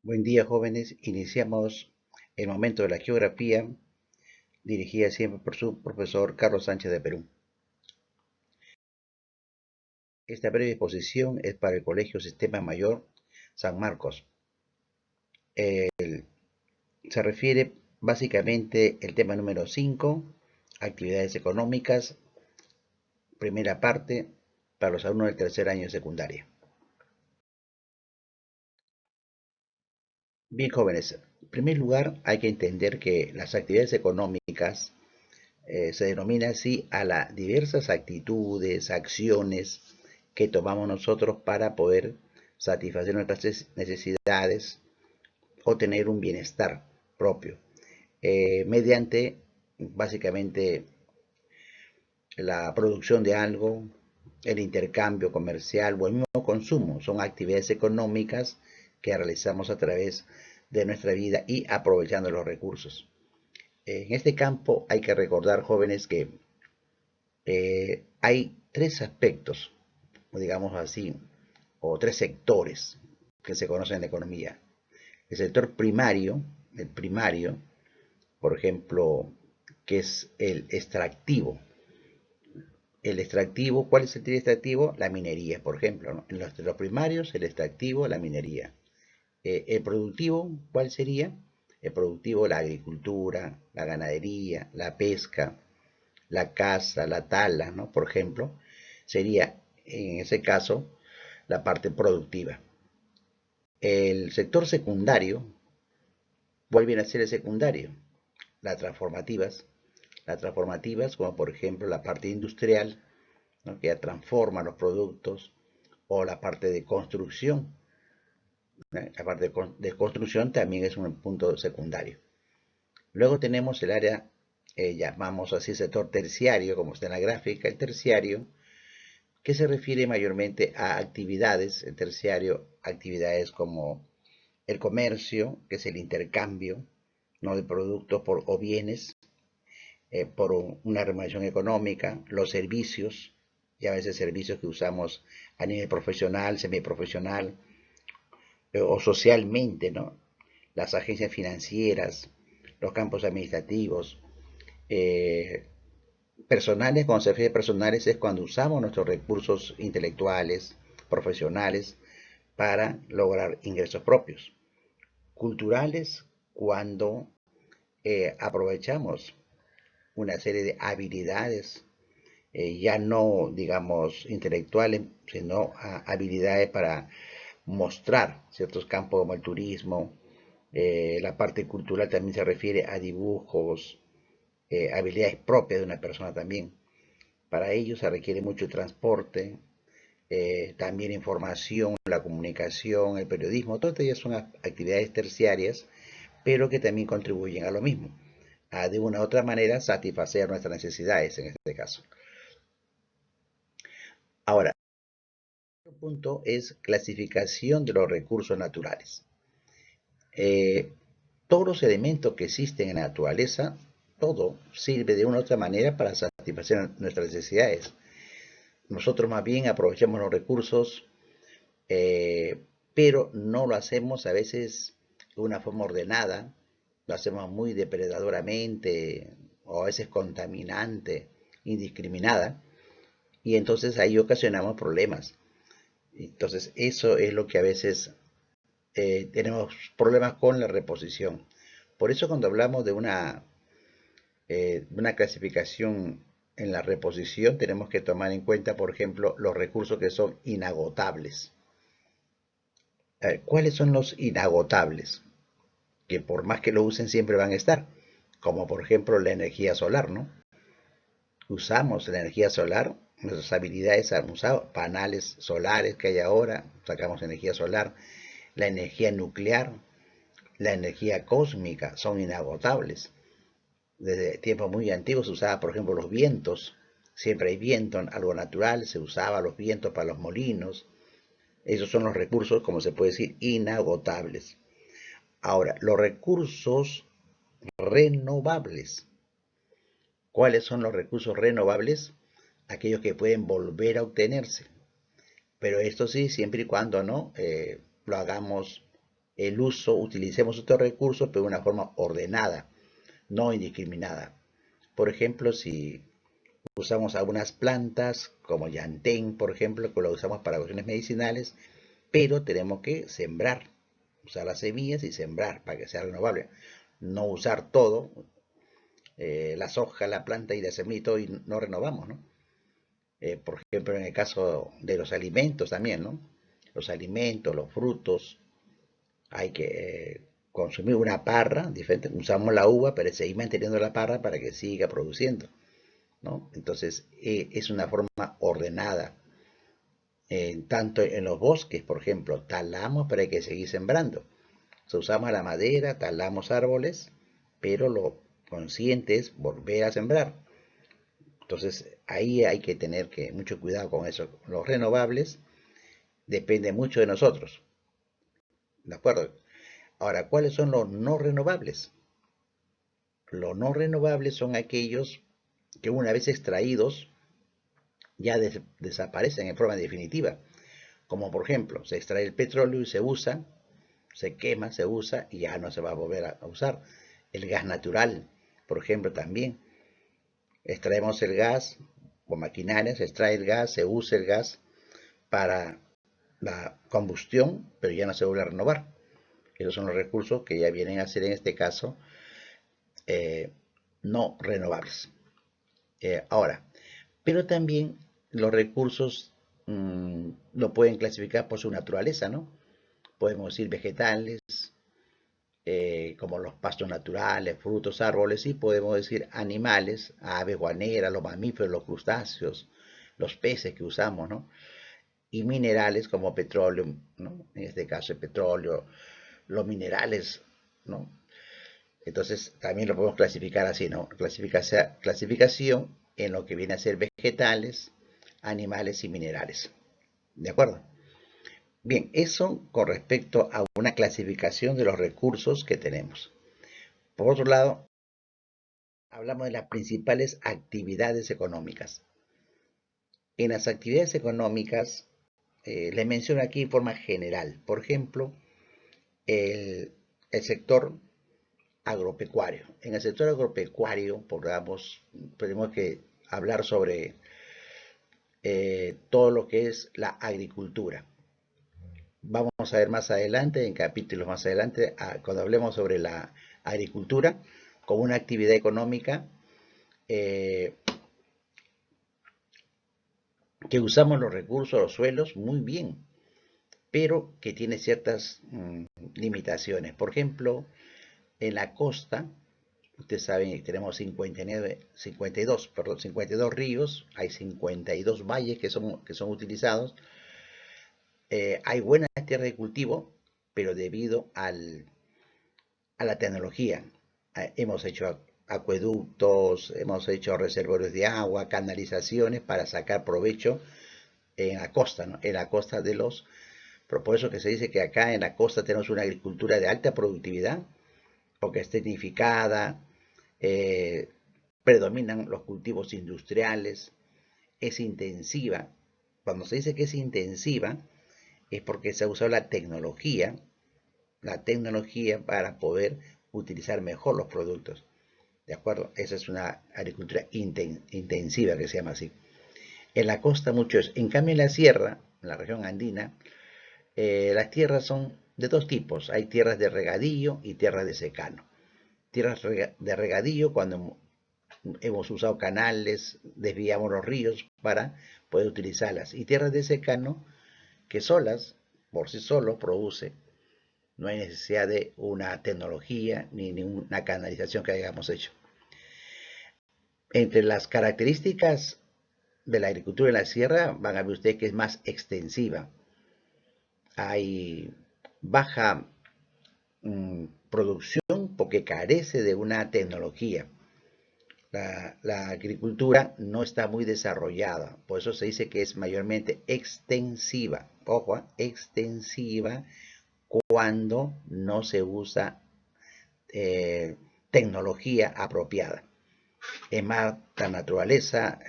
Buen día, jóvenes. Iniciamos el momento de la geografía, dirigida siempre por su profesor Carlos Sánchez de Perú. Esta breve exposición es para el Colegio Sistema Mayor San Marcos. Se refiere básicamente el tema número 5, actividades económicas, primera parte, para los alumnos del tercer año de secundaria. Bien, jóvenes, en primer lugar hay que entender que las actividades económicas se denomina así a las diversas actitudes, acciones que tomamos nosotros para poder satisfacer nuestras necesidades o tener un bienestar propio, mediante básicamente la producción de algo, el intercambio comercial o el mismo consumo. Son actividades económicas que realizamos a través de nuestra vida y aprovechando los recursos. En este campo hay que recordar, jóvenes, que hay tres aspectos, digamos así, o tres sectores que se conocen en la economía. El sector primario, por ejemplo, que es el extractivo. El extractivo, ¿cuál es el extractivo? La minería, por ejemplo, ¿no? En los primarios, el extractivo, la minería. El productivo, ¿cuál sería? El productivo, la agricultura, la ganadería, la pesca, la caza, la tala, ¿no? Por ejemplo, sería en ese caso la parte productiva. El sector secundario, ¿cuál viene a ser el secundario? Las transformativas como por ejemplo la parte industrial, ¿no? Que ya transforma los productos, o la parte de construcción, ¿no? La parte de construcción también es un punto secundario. Luego tenemos el área, llamamos así sector terciario, como está en la gráfica, el terciario, que se refiere mayormente a actividades, el terciario, actividades como el comercio, que es el intercambio, ¿no? De productos o bienes por una remuneración económica, los servicios, y a veces servicios que usamos a nivel profesional, semiprofesional o socialmente, ¿no? Las agencias financieras, los campos administrativos, eh, personales. Cuando se refiere a personales es cuando usamos nuestros recursos intelectuales, profesionales, para lograr ingresos propios. Culturales, cuando aprovechamos una serie de habilidades, ya no, digamos, intelectuales, sino habilidades para mostrar ciertos campos como el turismo. La parte cultural también se refiere a dibujos, habilidades propias de una persona también. Para ello se requiere mucho transporte, también información, la comunicación, el periodismo. Todas ellas son actividades terciarias, pero que también contribuyen a lo mismo, a de una u otra manera satisfacer nuestras necesidades en este caso. Ahora, otro punto es clasificación de los recursos naturales. Eh, todos los elementos que existen en la naturaleza, todo sirve de una u otra manera para satisfacer nuestras necesidades. Nosotros más bien aprovechamos los recursos, pero no lo hacemos a veces de una forma ordenada, lo hacemos muy depredadoramente o a veces contaminante, indiscriminada, y entonces ahí ocasionamos problemas. Entonces eso es lo que a veces tenemos problemas con la reposición. Por eso cuando hablamos de una clasificación en la reposición tenemos que tomar en cuenta, por ejemplo, los recursos que son inagotables. ¿Cuáles son los inagotables? Que por más que lo usen siempre van a estar, como por ejemplo la energía solar, ¿no? Usamos la energía solar, nuestras habilidades han usado paneles solares que hay ahora, sacamos energía solar, la energía nuclear, la energía cósmica, son inagotables. Desde tiempos muy antiguos se usaba, por ejemplo, los vientos, siempre hay viento, algo natural, se usaba los vientos para los molinos. Esos son los recursos, como se puede decir, inagotables. Ahora, los recursos renovables. ¿Cuáles son los recursos renovables? Aquellos que pueden volver a obtenerse. Pero esto sí, siempre y cuando no lo hagamos el uso, utilicemos estos recursos, pero de una forma ordenada, no indiscriminada. Por ejemplo, si usamos algunas plantas, como llantén, por ejemplo, que lo usamos para cuestiones medicinales, pero tenemos que sembrar, usar las semillas y sembrar para que sea renovable. No usar todo, las hojas, la planta y la semilla y todo, y no renovamos, ¿no? Por ejemplo, en el caso de los alimentos también, ¿no? Los alimentos, los frutos, hay que consumir una parra diferente. Usamos la uva, pero seguir manteniendo la parra para que siga produciendo, ¿no? Entonces, es una forma ordenada. Tanto en los bosques, por ejemplo, talamos, pero hay que seguir sembrando. Se usamos la madera, talamos árboles, pero lo consciente es volver a sembrar. Entonces, ahí hay que tener mucho cuidado con eso. Los renovables dependen mucho de nosotros. ¿De acuerdo? Ahora, ¿cuáles son los no renovables? Los no renovables son aquellos que una vez extraídos ya desaparecen en forma definitiva. Como por ejemplo, se extrae el petróleo y se usa, se quema, se usa y ya no se va a volver a usar. El gas natural, por ejemplo, también. Extraemos el gas con maquinaria, se extrae el gas, se usa el gas para la combustión, pero ya no se vuelve a renovar. Esos son los recursos que ya vienen a ser en este caso no renovables. Ahora, pero también los recursos lo pueden clasificar por su naturaleza, ¿no? Podemos decir vegetales, como los pastos naturales, frutos, árboles, y podemos decir animales, aves, guaneras, los mamíferos, los crustáceos, los peces que usamos, ¿no? Y minerales como petróleo, ¿no? En este caso el petróleo, los minerales, ¿no? Entonces también lo podemos clasificar así, ¿no? Clasificación en lo que viene a ser vegetales, animales y minerales. ¿De acuerdo? Bien, eso con respecto a una clasificación de los recursos que tenemos. Por otro lado, hablamos de las principales actividades económicas. En las actividades económicas, les menciono aquí en forma general. Por ejemplo, el sector agropecuario. En el sector agropecuario, tenemos que hablar sobre todo lo que es la agricultura. Vamos a ver más adelante, en capítulos más adelante, cuando hablemos sobre la agricultura como una actividad económica que usamos los recursos, los suelos, muy bien, pero que tiene ciertas limitaciones. Por ejemplo, en la costa, ustedes saben que tenemos 52 ríos, hay 52 valles que son utilizados. Hay buenas tierras de cultivo, pero debido a la tecnología, hemos hecho acueductos, hemos hecho reservorios de agua, canalizaciones para sacar provecho en la costa, ¿no? En la costa de los... Por eso que se dice que acá en la costa tenemos una agricultura de alta productividad, porque es tecnificada, predominan los cultivos industriales, es intensiva. Cuando se dice que es intensiva, es porque se ha usado la tecnología para poder utilizar mejor los productos. ¿De acuerdo? Esa es una agricultura intensiva que se llama así. En la costa mucho es. En cambio en la sierra, en la región andina, las tierras son de dos tipos. Hay tierras de regadío y tierras de secano. Tierras de regadío cuando hemos usado canales, desviamos los ríos para poder utilizarlas. Y tierras de secano que solas, por sí solo, produce. No hay necesidad de una tecnología ni una canalización que hayamos hecho. Entre las características de la agricultura en la sierra van a ver ustedes que es más extensiva. Hay baja producción porque carece de una tecnología. La agricultura no está muy desarrollada, por eso se dice que es mayormente extensiva. Ojo, extensiva cuando no se usa tecnología apropiada. Es más, la naturaleza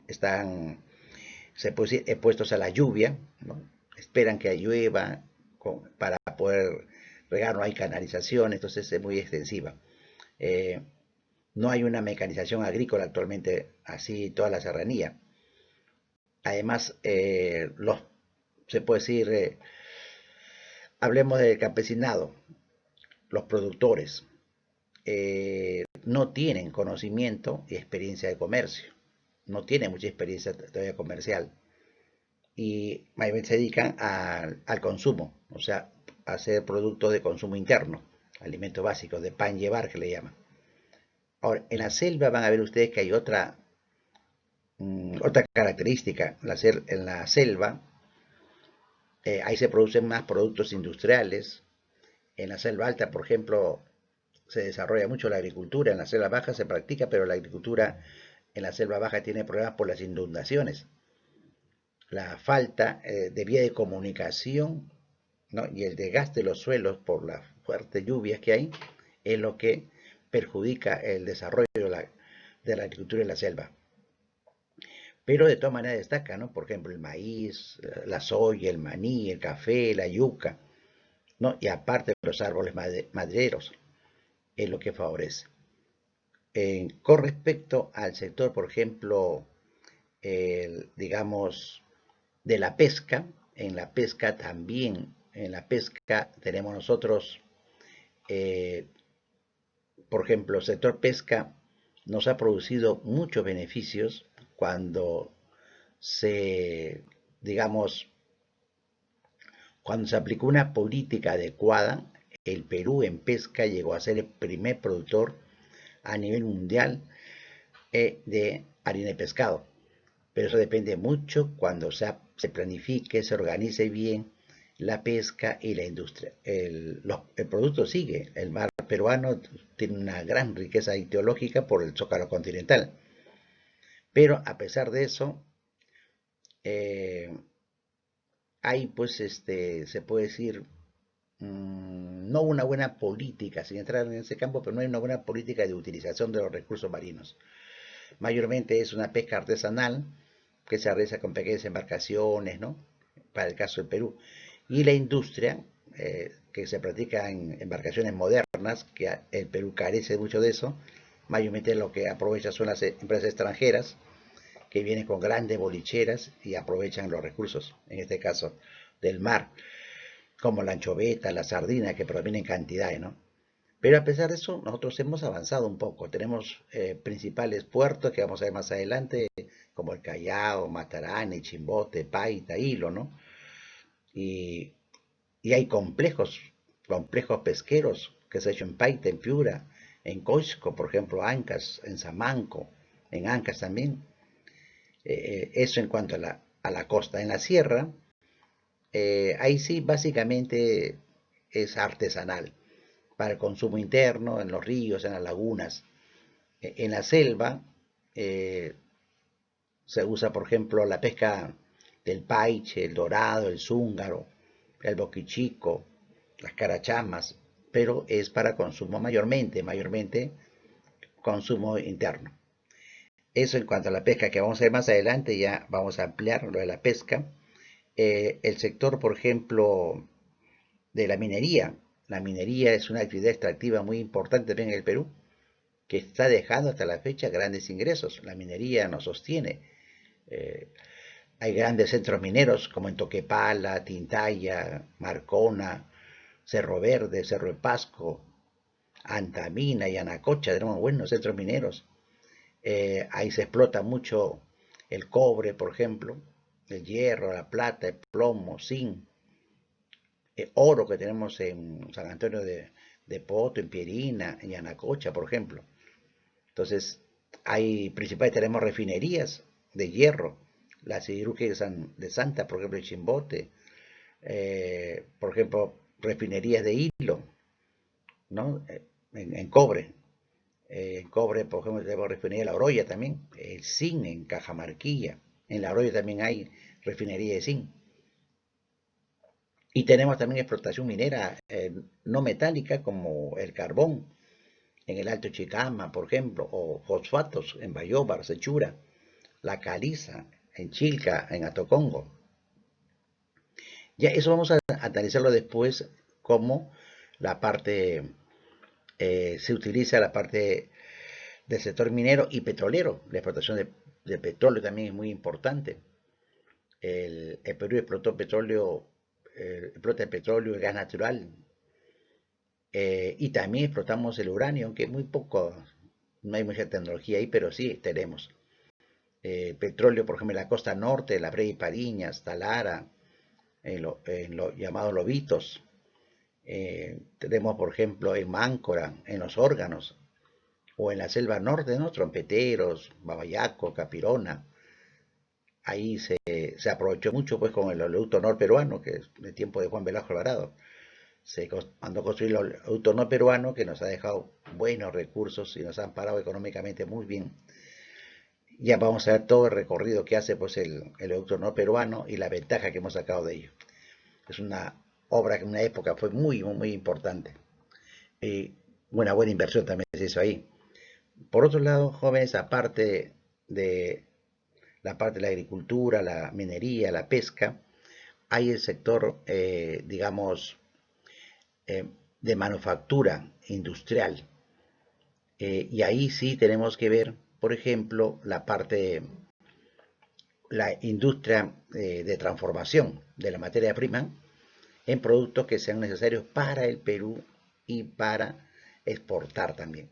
están, se puede decir, expuestos a la lluvia, ¿no? Esperan que llueva para poder regar, no hay canalización, entonces es muy extensiva. No hay una mecanización agrícola actualmente así toda la serranía. Además, se puede decir, hablemos del campesinado, los productores no tienen conocimiento y experiencia de comercio, no tienen mucha experiencia todavía comercial y mayormente se dedican al consumo, o sea, a hacer productos de consumo interno, alimentos básicos, de pan llevar que le llaman. Ahora, en la selva van a ver ustedes que hay otra característica. En la selva, ahí se producen más productos industriales. En la selva alta, por ejemplo, se desarrolla mucho la agricultura. En la selva baja se practica, pero la agricultura en la selva baja tiene problemas por las inundaciones. La falta de vía de comunicación, ¿no? Y el desgaste de los suelos por las fuertes lluvias que hay es lo que perjudica el desarrollo de la agricultura en la selva. Pero de todas maneras destaca, ¿no? Por ejemplo, el maíz, la soya, el maní, el café, la yuca, ¿no? Y aparte los árboles madereros, es lo que favorece. Con respecto al sector, por ejemplo, digamos, de la pesca, en la pesca también, en la pesca tenemos nosotros, por ejemplo, el sector pesca nos ha producido muchos beneficios cuando digamos, cuando se aplicó una política adecuada, el Perú en pesca llegó a ser el primer productor a nivel mundial de harina de pescado. Pero eso depende mucho cuando se planifique, se organice bien la pesca y la industria. El producto sigue. El mar peruano tiene una gran riqueza ideológica por el zócalo continental. Pero a pesar de eso, hay pues se puede decir no una buena política, sin entrar en ese campo, pero no hay una buena política de utilización de los recursos marinos. Mayormente es una pesca artesanal que se realiza con pequeñas embarcaciones, ¿no? Para el caso del Perú. Y la industria, que se practica en embarcaciones modernas, que el Perú carece mucho de eso, mayormente lo que aprovecha son las empresas extranjeras, que vienen con grandes bolicheras y aprovechan los recursos, en este caso del mar, como la anchoveta, la sardina, que predominan en cantidades, ¿no? Pero a pesar de eso, nosotros hemos avanzado un poco. Tenemos principales puertos que vamos a ver más adelante, como el Callao, Matarane, Chimbote, Paita, Hilo, ¿no? Y, y hay complejos pesqueros que se han hecho en Paita, en Piura, en Coisco, por ejemplo, Ancas, en Samanco, en Ancas también. Eso en cuanto a la costa. En la sierra, ahí sí básicamente es artesanal para el consumo interno, en los ríos, en las lagunas. En la selva se usa, por ejemplo, la pesca del paiche, el dorado, el zúngaro, el boquichico, las carachamas, pero es para consumo mayormente consumo interno. Eso en cuanto a la pesca, que vamos a ver más adelante, ya vamos a ampliar lo de la pesca. El sector, por ejemplo, de la minería. La minería es una actividad extractiva muy importante también en el Perú, que está dejando hasta la fecha grandes ingresos. La minería nos sostiene. Hay grandes centros mineros como en Toquepala, Tintaya, Marcona, Cerro Verde, Cerro de Pasco, Antamina y Anacocha. Tenemos buenos centros mineros. Ahí se explota mucho el cobre, por ejemplo, el hierro, la plata, el plomo, zinc, oro que tenemos en San Antonio de Poto, en Pierina, en Yanacocha, por ejemplo. Entonces, principalmente tenemos refinerías de hierro, la siderúrgica de Santa, por ejemplo, en Chimbote, por ejemplo, refinerías de hilo, ¿no? En cobre. En cobre, por ejemplo, tenemos refinería de La Oroya también, el zinc en Cajamarquilla. En La Oroya también hay refinería de zinc. Y tenemos también explotación minera no metálica como el carbón en el Alto Chicama, por ejemplo, o fosfatos en Bayóvar, Sechura, la caliza en Chilca, en Atocongo. Ya eso vamos a analizarlo después como la parte, se utiliza la parte del sector minero y petrolero. La explotación de petróleo también es muy importante. El Perú explotó petróleo, explota el petróleo y gas natural, y también explotamos el uranio, aunque muy poco, no hay mucha tecnología ahí, pero sí tenemos. Petróleo, por ejemplo, en la costa norte, la Brey Pariñas, Talara, en los llamados lobitos. Tenemos, por ejemplo, en Máncora, en los órganos, o en la selva norte, ¿no? Trompeteros, Babayaco, Capirona. Ahí se aprovechó mucho pues con el oleoducto norperuano, que es de tiempo de Juan Velasco Alvarado. Se mandó a construir el oleoducto norperuano, que nos ha dejado buenos recursos y nos han parado económicamente muy bien. Ya vamos a ver todo el recorrido que hace pues el oleoducto norperuano y la ventaja que hemos sacado de ello. Es una obra que en una época fue muy importante. Y una buena inversión también se hizo ahí. Por otro lado, jóvenes, aparte de la agricultura, la minería, la pesca, hay el sector, digamos, de manufactura industrial. Y ahí sí tenemos que ver, por ejemplo, la industria de transformación de la materia prima en productos que sean necesarios para el Perú y para exportar también.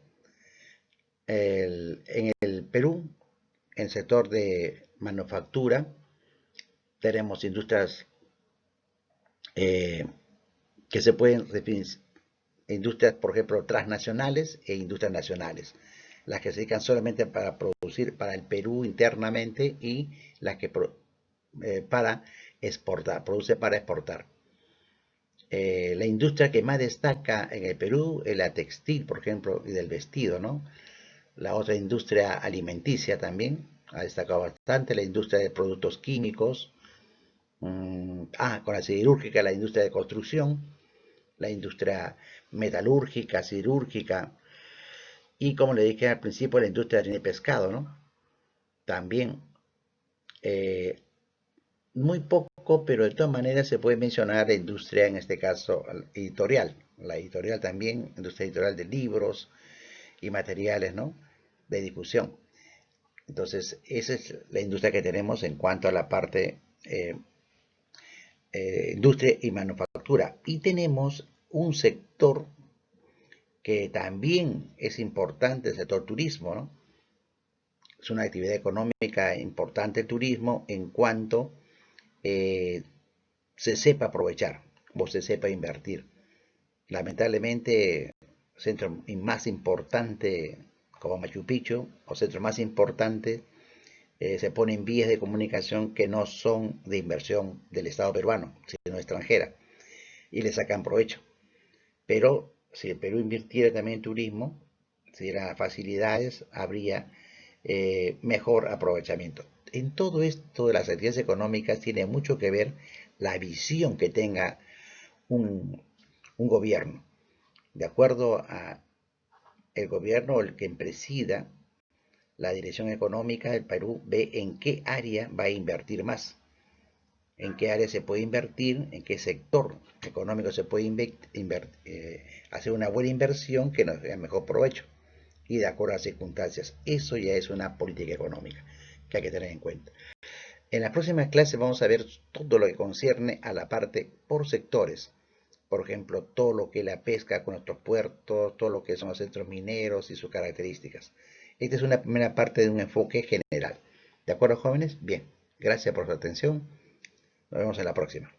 En el Perú, en el sector de manufactura, tenemos industrias que se pueden definir, industrias, por ejemplo, transnacionales e industrias nacionales, las que se dedican solamente para producir para el Perú internamente y las que para exportar, produce para exportar. La industria que más destaca en el Perú es la textil, por ejemplo, y del vestido, ¿no? La otra industria alimenticia también ha destacado bastante, la industria de productos químicos, con la siderúrgica, la industria de construcción, la industria metalúrgica, siderúrgica, y como le dije al principio, la industria de pescado, ¿no? También, muy poco, pero de todas maneras se puede mencionar la industria, en este caso, editorial. La editorial también, industria editorial de libros y materiales, ¿no? De difusión. Entonces, esa es la industria que tenemos en cuanto a la parte industria y manufactura. Y tenemos un sector que también es importante, el sector turismo, ¿no? Es una actividad económica importante el turismo en cuanto se sepa aprovechar o se sepa invertir. Lamentablemente, el centro más importante como Machu Picchu o centros más importantes se ponen vías de comunicación que no son de inversión del Estado peruano, sino extranjera, y le sacan provecho. Pero si el Perú invirtiera también en turismo, si diera facilidades, habría mejor aprovechamiento. En todo esto de las actividades económicas tiene mucho que ver la visión que tenga un gobierno. De acuerdo a el gobierno, el que presida la dirección económica del Perú, ve en qué área va a invertir más, en qué área se puede invertir, en qué sector económico se puede hacer una buena inversión que nos dé mejor provecho y de acuerdo a las circunstancias. Eso ya es una política económica que hay que tener en cuenta. En las próximas clases vamos a ver todo lo que concierne a la parte por sectores. Por ejemplo, todo lo que es la pesca con nuestros puertos, todo lo que son los centros mineros y sus características. Esta es una primera parte de un enfoque general. ¿De acuerdo, jóvenes? Bien, gracias por su atención. Nos vemos en la próxima.